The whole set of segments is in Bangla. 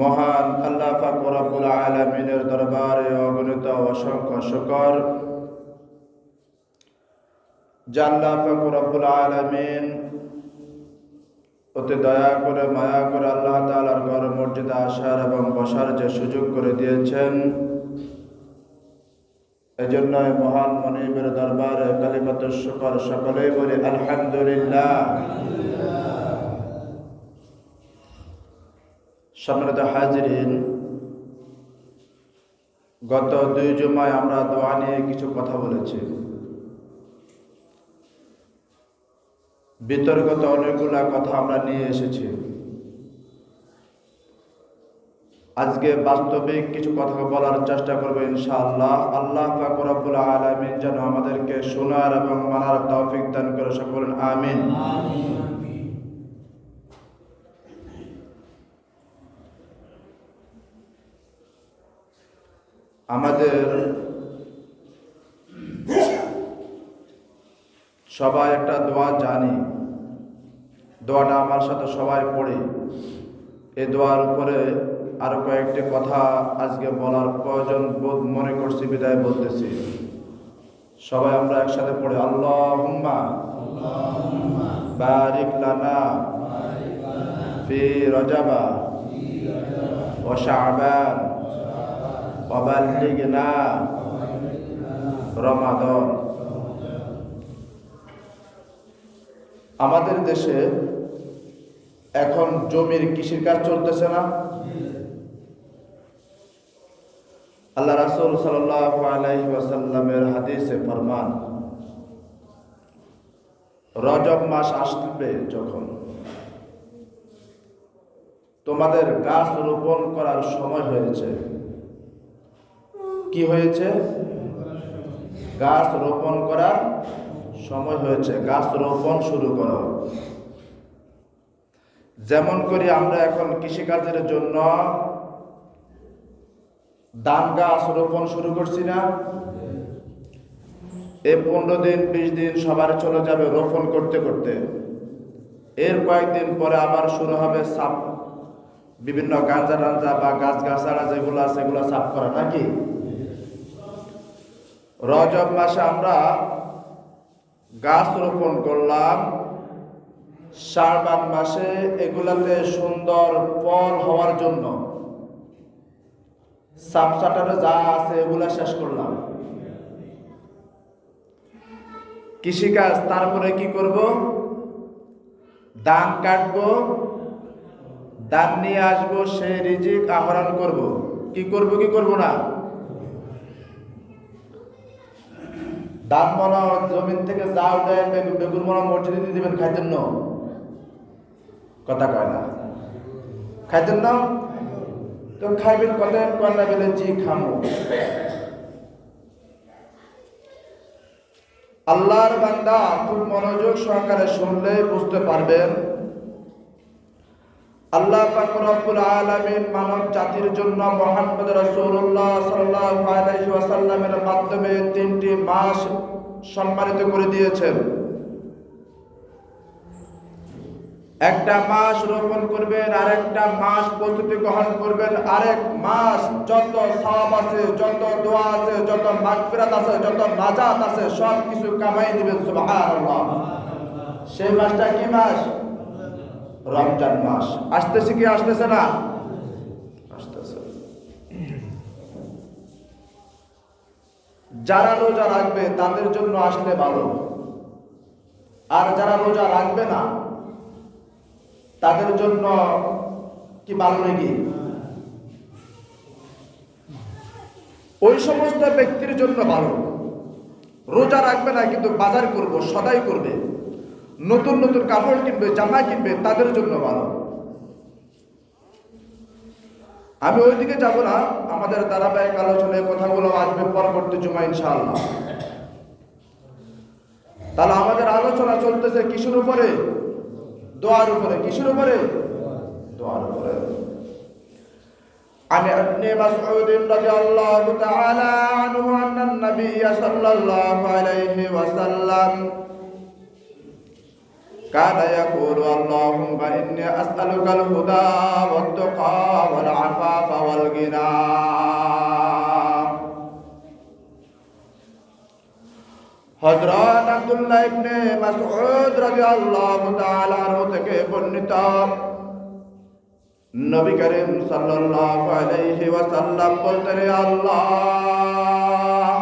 মহান আল্লাহ পাক রব্বুল আলামিনের দরবারে অগণিত অসংখ্য শুকর যে আল্লাহ পাক রব্বুল আলামিন অতি দয়া করে মায়া করে আল্লাহ তাআলার ঘর মসজিদে আসার এবং বসার যে সুযোগ করে দিয়েছেন, এজন্য মহান মনিবের দরবারে কালিমাতুশ শুকর সকলেই বলি আলহামদুলিল্লাহ। সম্মানিত হাজিরিন, গত 2 জুমায় আমরা দোয়া নিয়ে কিছু কথা বলেছি। বিতর্কিত অনেকগুলা কথা আমরা নিয়ে এসেছি। আজকে বাস্তবিক কিছু কথা বলার চেষ্টা করবো ইনশাআল্লাহ। আল্লাহ পাক রব্বুল আলামিন যেন আমাদেরকে শোনার এবং মানার তৌফিক দান করে, সকলে বলেন আমিন। আমাদের সবাই একটা দোয়া জানি, দোয়াটা আমার সাথে সবাই পড়ি। এই দোয়ার উপরে আরো কয়েকটি কথা আজকে বলার প্রয়োজন বোধ মনে করছি, বিদায় বলতেছি। সবাই আমরা একসাথে পড়ি, আল্লাহুম্মা বারিক লানা ফি রজবা ওয়া শাবান ওয়া বাল্লিগনা রমাদান। আমাদের দেশে এখন জমির কৃষির কাজ চলতেছে না? আল্লাহ রাসূল সাল্লাল্লাহু আলাইহি ওয়াসাল্লামের হাদিসে ফরমান, রজব মাস আসবে যখন, তোমাদের গাছ রোপণ করার সময় হয়েছে। কি হয়েছে? গাছ রোপণ করার সময় হয়েছে। গাছ রোপণ শুরু করো। যেমন করি আমরা এখন কৃষিকাজের জন্য ধান গাছ রোপণ শুরু করছি না? এই 15 দিন 20 দিন সবার চলে যাবে রোপণ করতে করতে। এর কয়েকদিন পরে আবার শুরু হবে সাপ, বিভিন্ন গাঁজা টাঞ্জা বা গাছ গাছাড়া যেগুলো আছে সেগুলো সাফ করা, নাকি? রজব মাসে আমরা গাছ রোপণ করলাম, শাবান মাসে এগুলাতে সুন্দর ফল হওয়ার জন্য সাপসাটারে যা আছে এগুলা শেষ করলাম। কৃষিকাজ, তারপরে কি করব? ধান কাটবো, ধান নিয়ে আসবো, সেই রিজিক আহরণ করব। কি করব কি করব না? ধান মনে জমিন থেকে যা উঠে বেগুন মনে মসজিদে দিয়ে দিবেন, খাইতেন না? কথা কয় না, খাইতেন না? তো খাইবেন কথা কন্যা বেলে জি খামো। আল্লাহর বান্দা খুব মনোযোগ সহকারে শুনলে বুঝতে পারবেন, আল্লাহ পাক রব্বুল আলামিন মানব জাতির জন্য মুহাম্মদ রাসূলুল্লাহ সাল্লাল্লাহু আলাইহি ওয়াসাল্লামের মাধ্যমে 3টি মাস সম্মানিত করে দিয়েছেন। একটা মাস রোপণ করবেন, আরেকটা মাস প্রস্তুতি গ্রহণ করবেন, আরেক মাস যত সওয়াব আছে, যত দোয়া আছে, যত মাগফিরাত আছে, যত নাজাত আছে, সব কিছু কামাই দিবেন। সুবহানাল্লাহ। সেই মাসটা কি মাস? রমজান মাস। আসতেছে কি আসতেছে না? আসতেছে। যারা রোজা রাখবে তাদের জন্য আসলে ভালো, আর যারা রোজা রাখবে না তাদের জন্য কি ভালো নাকি? ওই সমস্ত ব্যক্তির জন্য ভালো, রোজা রাখবে না কিন্তু বাজার করব, সদাই করবে, নতুন নতুন কাপড় কিনবে, জামা কিনবে, তাদের জন্য ভালো। আমি ওইদিকে যাব না, আমাদের ধারাবাহিক আলোচনায় কথাগুলো আসবে পরবর্তী জুমা ইনশাআল্লাহ। তাহলে আমাদের আলোচনা চলতেছে কিসের উপরে? দোয়ার উপরে। কিসের উপরে? দোয়ার উপরে। عن ابن مسعود رضي الله تعالى عنه أن النبي صلى الله عليه وسلم কানা ইয়াকুলু আল্লাহুম্মা ইন্নী আসআলুকাল হুদা ওয়াত তাকা ওয়াল আফাফা ওয়াল গিনা। হযরত আব্দুল্লাহ ইবনে মাসউদ রাদিয়াল্লাহু তাআলা আনহু থেকে বর্ণিত, নবী করিম সাল্লাল্লাহু আলাইহি ওয়াসাল্লাম বলতেন, আল্লাহ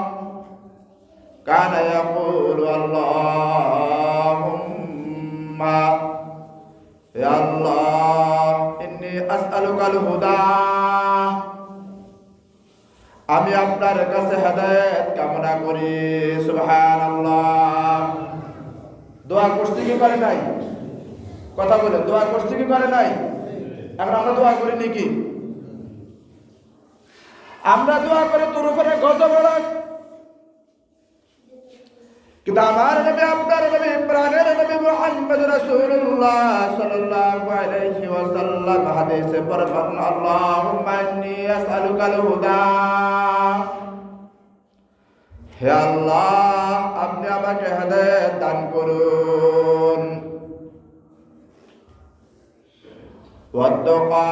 কানা ইয়াকুলু আল্লাহুম্মা ইয়া আল্লাহ ইন্নী আসআলুকাল হুদা, আমি আপনার কাছে হেদায়েত কামনা করি। সুবহানাল্লাহ। দোয়া করছি কি করে নাই? কথা বলে, দোয়া করছি কি করে নাই? এখন আমরা দোয়া করি নাকি? আমরা দোয়া করে তোর উপরে গজব ওড়াই, কিন্তু আমার নবী, আপনার নবী, প্রাণের নবী মুহাম্মদ রাসূলুল্লাহ সাল্লাল্লাহু আলাইহি ওয়াসাল্লাম হাদিসে ফরমান, আল্লাহুম্মা ইন্নী আসআলুকাল হুদা, হে আল্লাহ আপনি আমাকে হেদায়েত দান করুন, ওয়াত তাকা,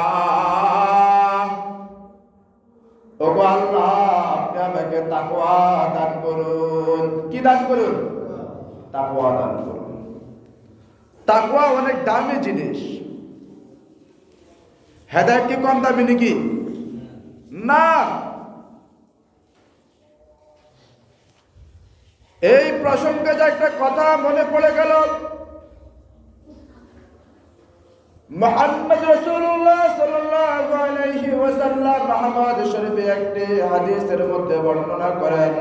ওগো আল্লাহ আপনি আমাকে তাকওয়া দান করুন। কি দান করুন? তাকওয়া দান করুন। তাকওয়া অনেক দামি জিনিস। হেদায়েত কি কম দামি নাকি? না। এই প্রসঙ্গে যে একটা কথা মনে পড়ে গেল, মুহাম্মদ রাসূলুল্লাহ সাল্লাল্লাহু আলাইহি ওয়াসাল্লাম আহমদ শরীফে একটি হাদিসের মধ্যে বর্ণনা করেন,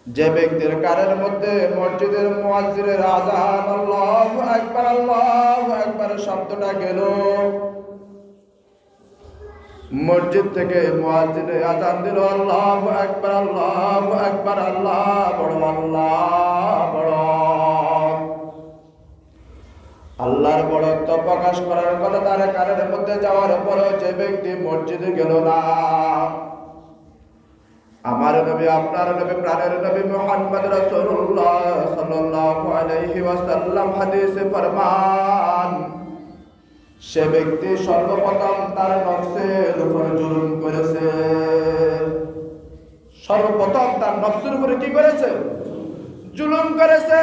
যে ব্যক্তির কানের মধ্যে মসজিদের মুয়াজ্জিনের আযান আল্লাহু আকবার শব্দটা গেল, মসজিদ থেকে মুয়াজ্জিনে আযান দিল, আল্লাহু আকবার আল্লাহ বড়, আল্লাহ বড়, আল্লাহর বড়ত্ব প্রকাশ করার কথা তার কানের মধ্যে যাওয়ার পরে যে ব্যক্তি মসজিদে গেল না, আমার নবী, আপনার নবী, প্রাণের নবী মুহাম্মদ রাসূলুল্লাহ সাল্লাল্লাহু আলাইহি ওয়াসাল্লাম হাদিসে ফরমান, সে ব্যক্তি সর্বপ্রথম তার নফসের উপর জুলুম করেছে। সর্বপ্রথম তার নফসের উপরে কি করেছে? জুলুম করেছে।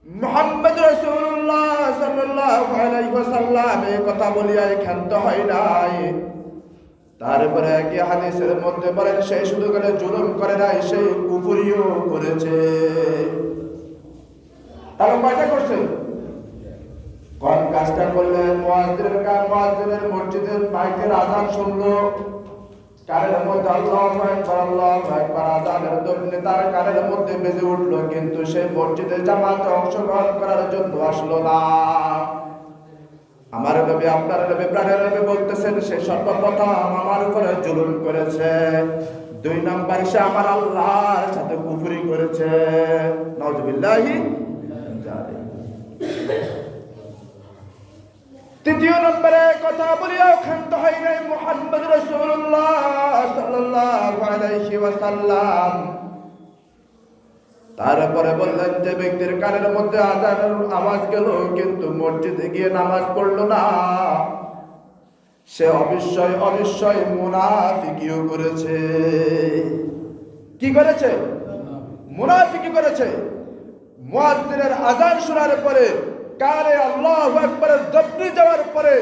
মুহাম্মদ রাসূলুল্লাহ সাল্লাল্লাহু আলাইহি ওয়াসাল্লাম এই কথা বলিয়া ক্ষান্ত হয় নাই। তারপরে কি হাদিসের মধ্যে বলেন, সে শুধু করে জুলুম করে নাই, সে কুফরিও করেছে। তাহলে কয়টা করছে? কোন কাজটা করলে? মুয়াজ্জিনের মসজিদের মাইকের আযান শুনলো, কানের মধ্যে আল্লাহু আকবার আযানের ধ্বনি তার কানের মধ্যে বেজে উঠলো, কিন্তু সে মসজিদে জামাতে অংশগ্রহণ করার জন্য আসলো না। আমার নবী, আপনার নবী, প্রাণের নবী বলতেছেন, সে সর্বপ্রথম আমার উপরে জুলুম করেছে। 2 নাম্বার, সে আমার আল্লাহর সাথে কুফরি করেছে। নাউজুবিল্লাহি। 3 নম্বরে কথা বলিয়াও ক্ষান্ত হয় নাই মুহাম্মদ রাসূলুল্লাহ সাল্লাল্লাহু আলাইহি ওয়াসাল্লাম। তারপরে বললেন, যে ব্যক্তির কানের মধ্যে আযানের আওয়াজ গেল কিন্তু মসজিদে গিয়ে নামাজ পড়লো না, সে অবশ্যই মুনাফিকিও করেছে। কি করেছে? মুনাফিকি করেছে। মুয়াজ্জিনের আযান শোনার পরে, কানে আল্লাহু আকবারের ধ্বনি যাওয়ার পরে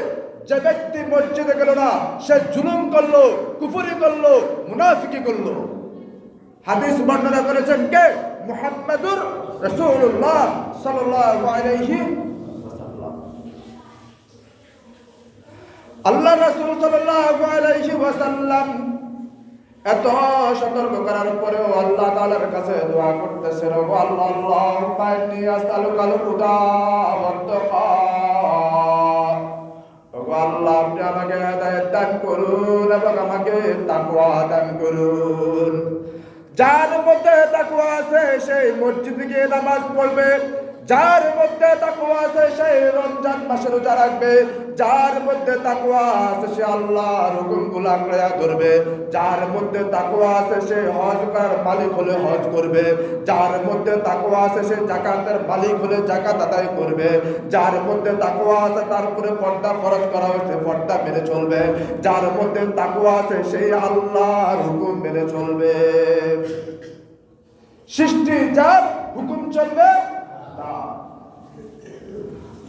যে ব্যক্তি মসজিদে গেল না, সে জুলুম করলো, কুফরি করলো, মুনাফিকি করলো। হাদিস বর্ণনা করেছেন কে? মুহাম্মদুর রাসূলুল্লাহ সাল্লাল্লাহু আলাইহি ওয়াসাল্লাম। আল্লাহ রাসূল সাল্লাল্লাহু আলাইহি ওয়াসাল্লাম এত সতর্ক করার পরেও আল্লাহ তাআলার কাছে দোয়া করতেছেন, ও আল্লাহ, আল্লাহুম্মা ইন্নী আসআলুকাল হুদা ওয়াত তাকা, ও আল্লাহ আপনি আমাকে হেদায়েত দান করুন এবং আমাকে তাকওয়া দান করুন। যার মধ্যে তাকওয়া আছে সেই মসজিদে গিয়ে নামাজ পড়বে, যার মধ্যে তাকওয়া আছে সে রমজান মাসে রোজা রাখবে, যার মধ্যে তাকওয়া আছে সে আল্লাহর হুকুমগুলো আঁকড়ে ধরবে, যার মধ্যে তাকওয়া আছে সে হজ করার মালিক হলে হজ করবে, যার মধ্যে তাকওয়া আছে সে যাকাতের মালিক হলে যাকাত আদায় করবে, যার মধ্যে তাকওয়া আছে তার উপরে পর্দা ফরজ করা হয়েছে পর্দা মেনে চলবে, যার মধ্যে তাকওয়া আছে সেই আল্লাহর হুকুম মেনে চলবে। সৃষ্টি যার হুকুম চলবে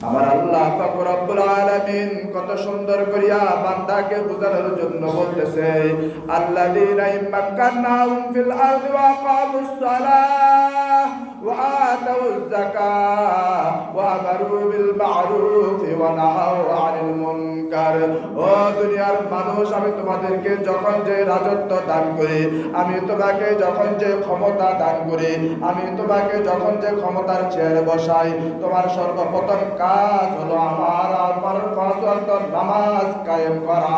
আমার আল্লাহ পাক রব্বুল আলামিন কত সুন্দর করিয়া বান্দাকে বুঝানোর জন্য বলতেছে, আল্লাযীনা ইম্মাক্কানাহুম ফিল আরদি ওয়া আকামুস সালাহ ওয়া আতাউয যাকাহ ওয়া আমারু বিল মা'রুফ ওয়া নাহাউ আনিল মুনকার। ও দুনিয়ার মানুষ, আমি তোমাদেরকে যখন যে রাজত্ব দান করি, আমি তোমাকে যখন যে ক্ষমতা দান করি, আমি তোমাকে যখন যে ক্ষমতার চেয়ারে বসাই, তোমার সর্বপ্রথম কাজ হলো আমার 5 ওয়াক্ত নামাজ কায়েম করা।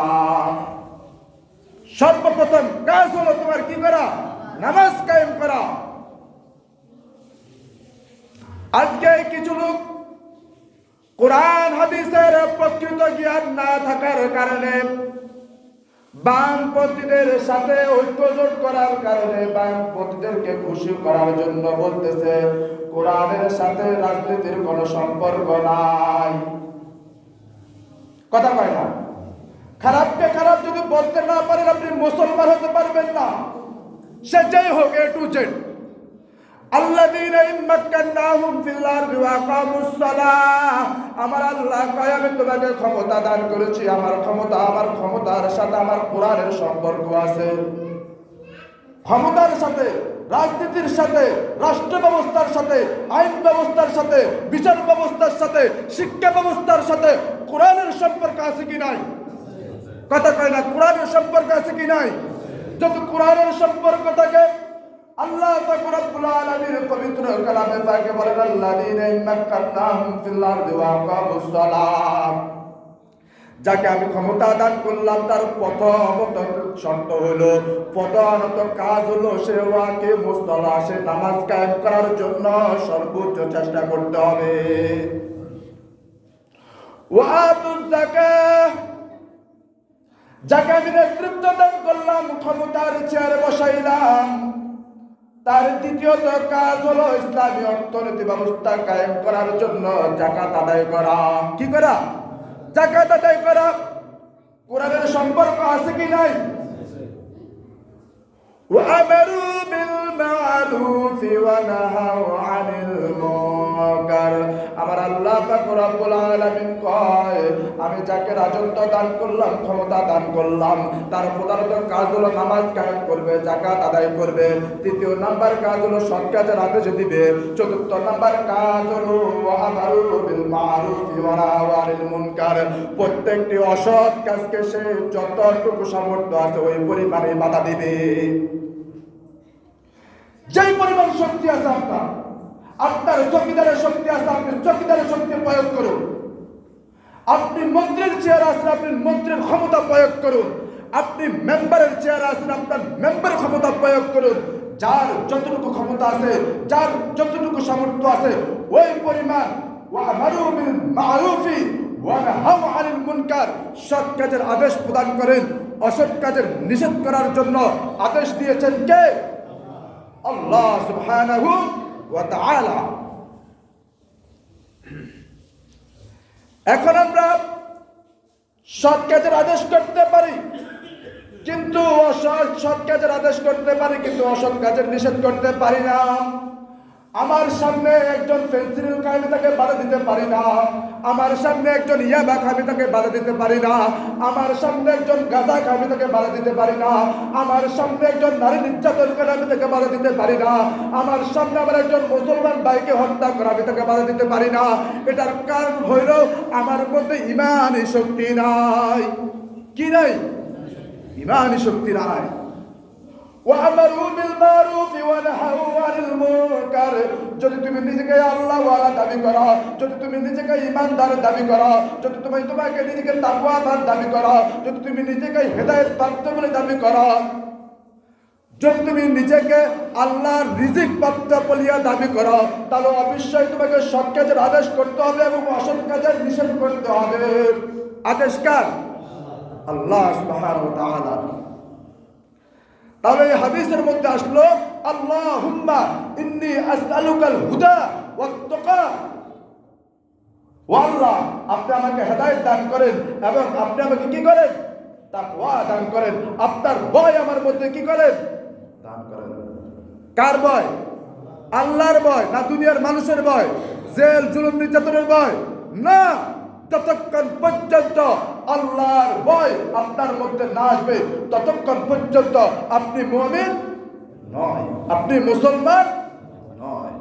সর্বপ্রথম কাজ হলো তোমার কি করা? নামাজ কায়েম করা। আজকে কিছু লোক কোরআন হাদিসের প্রকৃত জ্ঞান না থাকার কারণে, বামপন্থীদের সাথে ঐক্যজোট করার কারণে, বামপন্থীদেরকে খুশি করার জন্য বলতেছে কোরআনের সাথে রাজনীতির কোনো সম্পর্ক নাই। কথা কয় না? খারাপকে খারাপ যদি বলতে না পারেন আপনি মুসলমান হতে পারবেন না, সে যাই হোক, এ টু জেড। আল্লাযীনা ইম্মাক্কানাহুম ফিল আরদি ওয়া আকামুস সালাহ, আমার আল্লাহ কয় আমি তোমাকে ক্ষমতা দান করেছি, আমার ক্ষমতার সাথে আমার কোরআনের সম্পর্ক আছে। ক্ষমতার সাথে, রাজনীতির সাথে, রাষ্ট্র ব্যবস্থার সাথে, আইন ব্যবস্থার সাথে, বিচার ব্যবস্থার সাথে, শিক্ষা ব্যবস্থার সাথে কোরআনের সম্পর্ক আছে কি নাই? কথা কয় না? কোরআনের সম্পর্ক আছে কি নাই? যদি কোরআনের সম্পর্ক থাকে, আল্লাহ পাক রব্বুল আলামিন পবিত্র কালামে পাকে বলেন, আল্লাযীনা ইম্মাক্কানাহুম ফিল আরদি ওয়া আকামুস সালাহ, যাকে আমি ক্ষমতা দান করলাম তার প্রথমত শর্ত হলো, প্রধানত কাজ হলো সে ওয়াকিমুস সালাহ, সে নামাজ কায়েম করার জন্য সর্বোচ্চ চেষ্টা করতে হবে। ওয়া আতুয যাকাহ, যাকে আমি নেতৃত্ব দান করলাম, ক্ষমতার চেয়ারে বসাইলাম, তার দ্বিতীয়ত কাজ হলো ইসলামী অর্থনীতি ব্যবস্থা কায়েম করার জন্য যাকাত আদায় করা। কি করা? যাকাত আদায় করা। কোরআনের সম্পর্ক আছে কি নাই? ওয়া আমারু বিল মা'রুফ ওয়া নাহাউ আনিল মুনকার। আমার আল্লাহ পাক রব্বুল আলামিন কয় আমি যাকে রাজত্ব দান করলাম, ক্ষমতা দান করলাম, তার প্রধানত কাজ হলো নামাজ কায়েম করবে, যাকাত আদায় করবে। তৃতীয় নাম্বার কাজ হলো সৎ কাজের আদেশ দিবে। চতুর্থ নাম্বার কাজ হলো ওয়া আমারু বিল মা'রুফ ওয়া নাহাউ আনিল মুনকার। প্রত্যেকটি অসৎ কাজকে সে যতটুকু সামর্থ্য আছে ওই পরিমাণে বাধা দিবে। যেই পরিমাণ শক্তি আছে আপনার চৌকিদারের শক্তি আছে, আপনি চৌকিদারের শক্তি প্রয়োগ করুন। আপনি মন্ত্রীর চেয়ারে আছেন, আপনি মন্ত্রীর ক্ষমতা প্রয়োগ করুন। আপনি মেম্বারের চেয়ারে আছেন, আপনার মেম্বার ক্ষমতা প্রয়োগ করুন। যার যতটুকু ক্ষমতা আছে, যার যতটুকু সামর্থ্য আছে ওই পরিমাণ ওয়া আমারু বিল মা'রুফি ওয়া নাহাউ আনিল মুনকার, সৎ কাজের আদেশ প্রদান করেন, অসৎ কাজের নিষেধ করার জন্য আদেশ দিয়েছেন কে? আল্লাহ সুবহানাহু ওয়া তাআলা। এখন আমরা সৎ কাজের আদেশ করতে পারি, কিন্তু সৎ কাজের আদেশ করতে পারি কিন্তু অসৎ কাজের নিষেধ করতে পারি না। আমার সামনে একজন ফেন্সিডিল খায়, আমি তাকে বাধা দিতে পারি না। আমার সামনে একজন ইয়াবা খায়, আমি তাকে বাধা দিতে পারি না। আমার সামনে একজন গাঁজা খায়, আমি তাকে বাধা দিতে পারি না। আমার সামনে একজন নারী নির্যাতন করে, আমি তাকে বাধা দিতে পারি না। আমার সামনে আমার একজন মুসলমান ভাইকে হত্যা করে, আমি তাকে বাধা দিতে পারি না। এটার কারণ হইল আমার মধ্যে ঈমানী শক্তি নাই। কি নাই? ঈমানী শক্তি নাই। ওয়া'মারু বিল মা'রুফ ওয়া নাহাউ আনিল মুনকার। যদি তুমি নিজেকে আল্লাহ ওয়ালা দাবি করো, যদি তুমি নিজেকে ঈমানদার দাবি করো, যদি তুমি তোমাকে নিজেকে তাকওয়াবান দাবি করো, যদি তুমি নিজেকে হেদায়েত প্রাপ্ত বলে দাবি করো, যদি তুমি নিজেকে আল্লাহর রিজিক প্রাপ্ত বলিয়া দাবি করো, তাহলে অবশ্যই তোমাকে সৎ কাজের আদেশ করতে হবে এবং অসৎ কাজের নিষেধ করতে হবে। আদেশ কার? আল্লাহ সুবহানাহু ওয়া তাআলা। তাহলে এই হাদিসের মধ্যে আসলো আল্লাহুম্মা ইন্নী আসআলুকাল হুদা ওয়াত তাকা। ও আল্লাহ, আপনি আমাকে হেদায়েত দান করেন এবং আপনি আমাকে কি করেন? তাকওয়া দান করেন। আপনার ভয় আমার মধ্যে কি করেন? দান করেন। কার ভয়? আল্লাহর ভয় না দুনিয়ার মানুষের ভয়? জেল জুলুম নির্যাতনের ভয় না। যতক্ষণ পর্যন্ত আল্লাহর ভয় আপনার মধ্যে না আসবে ততক্ষণ পর্যন্ত আপনি মুমিন নয়, আপনি মুসলমান নয়।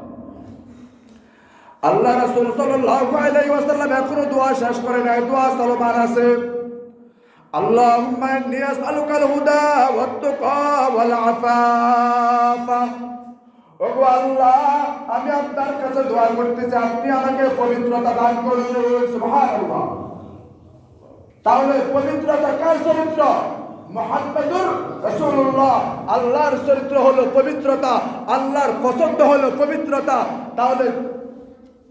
আল্লাহ রাসূল সাল্লাল্লাহু আলাইহি ওয়াসাল্লাম এখনো দোয়া শেষ করে নাই, দোয়া চলমান আছে। আল্লাহুম্মা ইন্নী আসআলুকাল হুদা ওয়াত তাকা ওয়াল আফাফা। ওগো আল্লাহ, আমি আপনার কাছে দোয়া করতেছি, আপনি আমাকে পবিত্রতা দান করুন। সুবহানাল্লাহ। তাহলে পবিত্রতা কার চরিত্র? মুহাম্মাদুর রাসূলুল্লাহ। আল্লাহর চরিত্র হলো পবিত্রতা, আল্লাহর পছন্দ হলো পবিত্রতা। তাহলে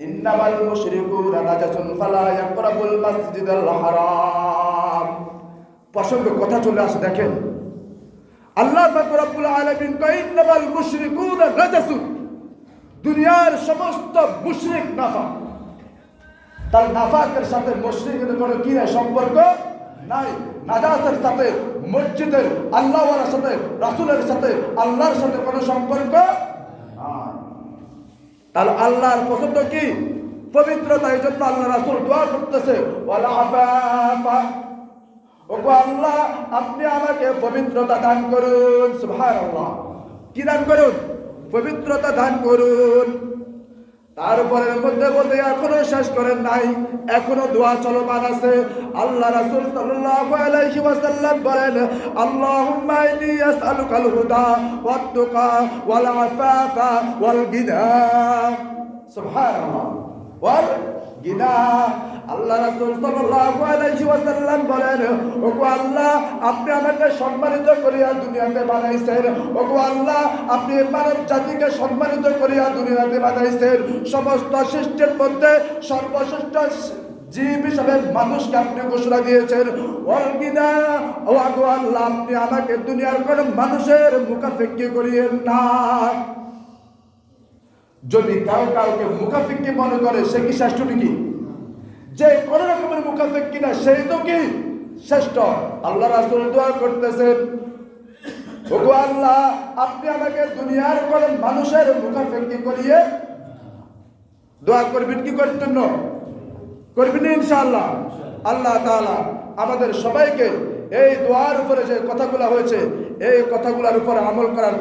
ইন্নামাল মুশরিকুনা নাজাসুন ফালা ইয়াকরাবুল মাসজিদাল হারাম। প্রসঙ্গে কথা চলে আসে, দেখেন আল্লাহ পাক রব্বুল আলামিন কয় ইন্নামাল মুশরিকুনা নাজাসুন। দুনিয়ার সমস্ত মুশরিক নাফাক। তার নাফাকের সাথে মুশরিকের কোনো কি নাই, সম্পর্ক নাই। নাজাসের সাথে, মসজিদের আল্লাহওয়ালার সাথে, রাসূলের সাথে, আল্লাহর সাথে কোনো সম্পর্ক নাই। তাহলে আল্লাহর পছন্দ কি? পবিত্রতা। এই জন্য আল্লাহ রাসূল দোয়া করতেছে ওয়ালা আফাফা। ওগো আল্লাহ, আপনি আমাকে পবিত্রতা দান করুন। সুবহানাল্লাহ। কি দান করুন? পবিত্রতা দান করুন। তারপরে মধ্যে বলতে এখনো শেষ করেন নাই, এখনো দোয়া চলমান আছে। আল্লাহ রাসূল সাল্লাল্লাহু আলাইহি ওয়াসাল্লাম বলেন আল্লাহুম্মা ইন্নী আসআলুকাল হুদা ওয়াত তাকা ওয়াল আফাফা ওয়াল গিনা। সুবহানাল্লাহ। ওয়াল গিনা। আল্লাহ রাসূল সাল্লাল্লাহু আলাইহি ওয়াসাল্লাম বলেন ওগো আল্লাহ, আপনি আমাকে সম্মানিত করিয়া দুনিয়াতে বানাইছেন। ওগো আল্লাহ, আপনি মানব জাতিকে সম্মানিত করিয়া দুনিয়াতে বানাইছেন। সমস্ত সৃষ্টির মধ্যে সর্বশ্রেষ্ঠ জীব হিসাবে মানুষকে আপনি ঘোষণা দিয়েছেন। ওয়াল গিনা। ওগো আল্লাহ, আপনি আমাকে দুনিয়ার কোন মানুষের মুখাপেক্ষী করিয়েন না। যদি কাউকে মুখাপেক্ষী মনে করে সে কি শ্রেষ্ঠ নাকি? যে কোন রকমের মুখাপেক্ষী না সেই তো কি শ্রেষ্ঠ। আল্লাহ রাসূল দোয়া করতেছেন ওগো আল্লাহ, আপনি আমাকে দুনিয়ার কোন মানুষের মুখাপেক্ষী করিয়ে দোয়া করবেন। কি করতেন না? করবেন ইনশাআল্লাহ। আল্লাহ তাআলা আমাদের সবাইকে এই দোয়ার উপরে যে কথাগুলো হয়েছে এই কথাগুলোর উপর আমল করার